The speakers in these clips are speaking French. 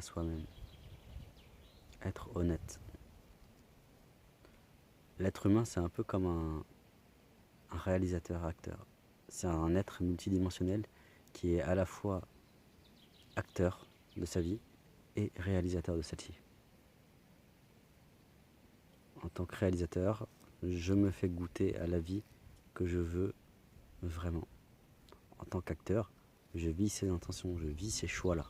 soi-même, être honnête. L'être humain, c'est un peu comme un réalisateur-acteur. C'est un être multidimensionnel qui est à la fois acteur de sa vie et réalisateur de celle-ci. En tant que réalisateur, je me fais goûter à la vie que je veux vraiment. En tant qu'acteur, je vis ces intentions, je vis ces choix-là.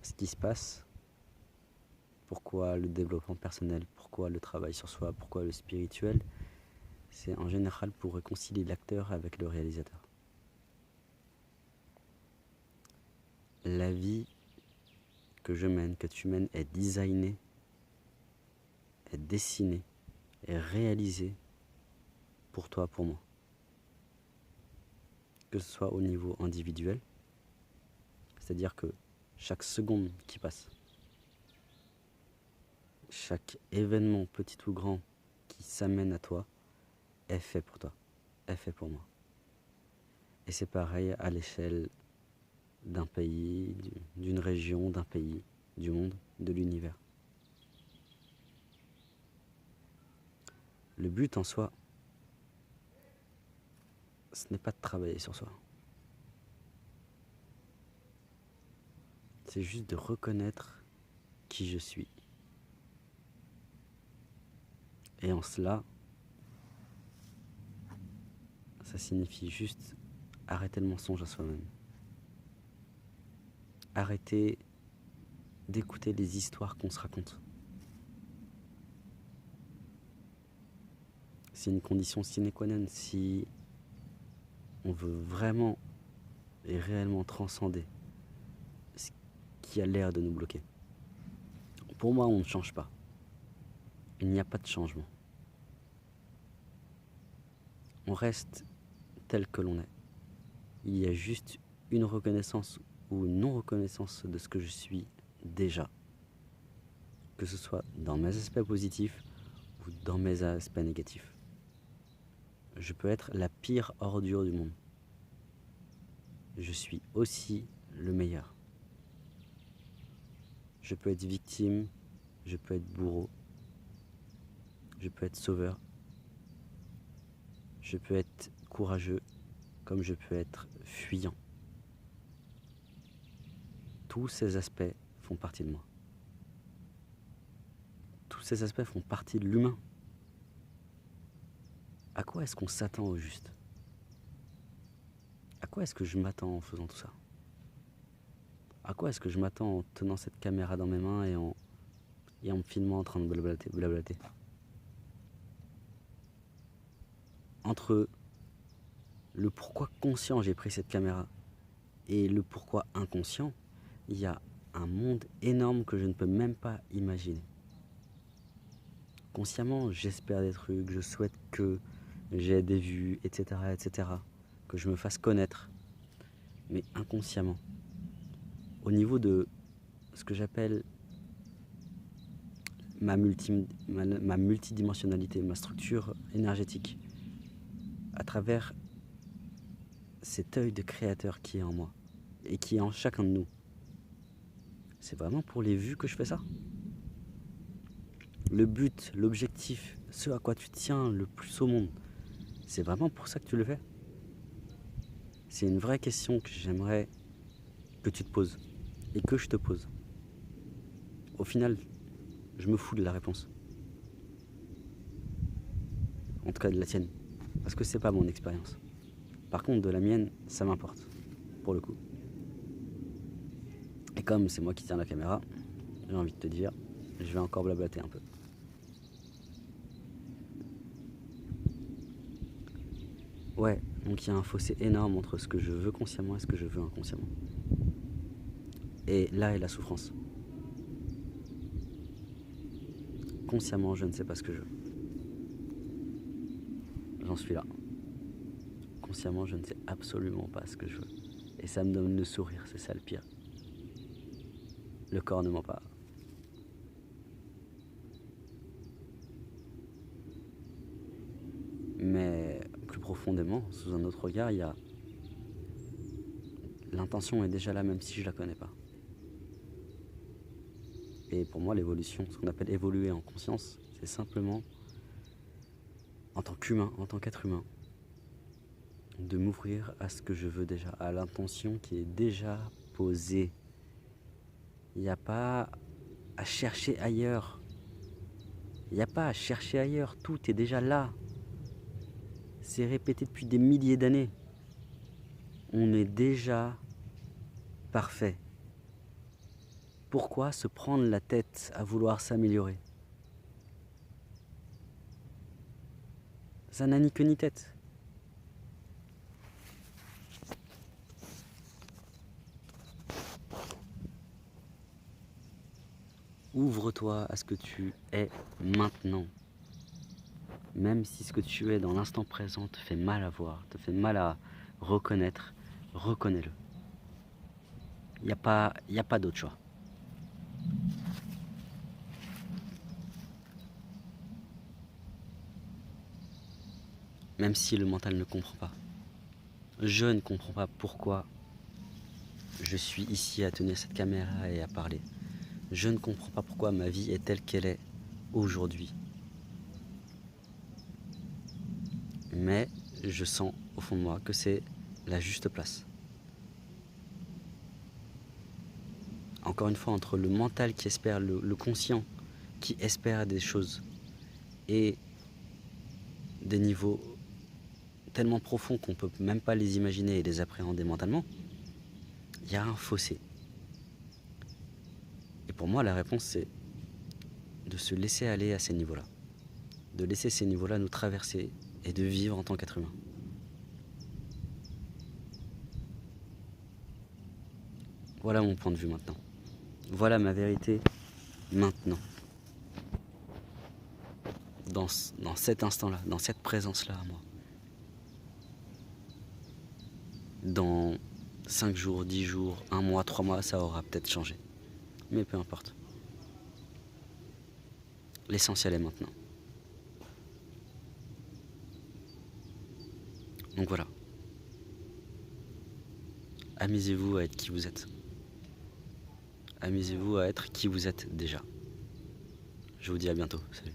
Ce qui se passe, pourquoi le développement personnel, pourquoi le travail sur soi, pourquoi le spirituel, c'est en général pour réconcilier l'acteur avec le réalisateur. La vie que je mène, que tu mènes, est designée, est dessinée, est réalisée pour toi, pour moi. Que ce soit au niveau individuel, c'est-à-dire que chaque seconde qui passe, chaque événement, petit ou grand, qui s'amène à toi, est fait pour toi, est fait pour moi. Et c'est pareil à l'échelle d'un pays, d'une région, d'un pays, du monde, de l'univers. Le but en soi, ce n'est pas de travailler sur soi. C'est juste de reconnaître qui je suis. Et en cela, ça signifie juste arrêter le mensonge à soi-même. Arrêter d'écouter les histoires qu'on se raconte. C'est une condition sine qua non si on veut vraiment et réellement transcender ce qui a l'air de nous bloquer. Pour moi, on ne change pas. Il n'y a pas de changement. On reste tel que l'on est. Il y a juste une reconnaissance ou une non-reconnaissance de ce que je suis déjà. Que ce soit dans mes aspects positifs ou dans mes aspects négatifs. Je peux être la pire ordure du monde. Je suis aussi le meilleur. Je peux être victime, je peux être bourreau, je peux être sauveur, je peux être courageux, comme je peux être fuyant. Tous ces aspects font partie de moi. Tous ces aspects font partie de l'humain. À quoi est-ce qu'on s'attend au juste? À quoi est-ce que je m'attends en faisant tout ça? À quoi est-ce que je m'attends en tenant cette caméra dans mes mains et en me filmant en train de blablater? Entre le pourquoi conscient j'ai pris cette caméra et le pourquoi inconscient, il y a un monde énorme que je ne peux même pas imaginer. Consciemment, j'espère des trucs, je souhaite que j'ai des vues, etc., etc., que je me fasse connaître. Mais inconsciemment, au niveau de ce que j'appelle ma multidimensionnalité, ma structure énergétique, à travers cet œil de créateur qui est en moi et qui est en chacun de nous. C'est vraiment pour les vues que je fais ça? Le but, l'objectif, ce à quoi tu tiens le plus au monde, c'est vraiment pour ça que tu le fais? C'est une vraie question que j'aimerais que tu te poses et que je te pose. Au final, je me fous de la réponse. En tout cas de la tienne. Parce que c'est pas mon expérience. Par contre, de la mienne, ça m'importe. Pour le coup. Et comme c'est moi qui tiens la caméra, j'ai envie de te dire, je vais encore blablater un peu. Ouais, donc il y a un fossé énorme entre ce que je veux consciemment et ce que je veux inconsciemment. Et là est la souffrance. Consciemment, je ne sais pas ce que je veux. J'en suis là. Consciemment, je ne sais absolument pas ce que je veux. Et ça me donne le sourire, c'est ça le pire. Le corps ne ment pas. Mais plus profondément, sous un autre regard, il y a... L'intention est déjà là même si je la connais pas. Et pour moi, l'évolution, ce qu'on appelle évoluer en conscience, c'est simplement, en tant qu'humain, en tant qu'être humain, de m'ouvrir à ce que je veux déjà, à l'intention qui est déjà posée. Il n'y a pas à chercher ailleurs. Il n'y a pas à chercher ailleurs, tout est déjà là. C'est répété depuis des milliers d'années. On est déjà parfait. Pourquoi se prendre la tête à vouloir s'améliorer? Ça n'a ni queue ni tête. Ouvre-toi à ce que tu es maintenant. Même si ce que tu es dans l'instant présent te fait mal à voir, te fait mal à reconnaître, reconnais-le. Il n'y a pas d'autre choix. Même si le mental ne comprend pas. Je ne comprends pas pourquoi je suis ici à tenir cette caméra et à parler. Je ne comprends pas pourquoi ma vie est telle qu'elle est aujourd'hui. Mais je sens au fond de moi que c'est la juste place. Encore une fois, entre le mental qui espère, le conscient qui espère des choses et des niveaux tellement profonds qu'on ne peut même pas les imaginer et les appréhender mentalement, il y a un fossé. Et pour moi, la réponse, c'est de se laisser aller à ces niveaux-là. De laisser ces niveaux-là nous traverser et de vivre en tant qu'être humain. Voilà mon point de vue maintenant. Voilà ma vérité maintenant. Dans cet instant-là, dans cette présence-là à moi. Dans 5 jours, 10 jours, 1 mois, 3 mois, ça aura peut-être changé. Mais peu importe. L'essentiel est maintenant. Donc voilà. Amusez-vous à être qui vous êtes. Amusez-vous à être qui vous êtes déjà. Je vous dis à bientôt. Salut.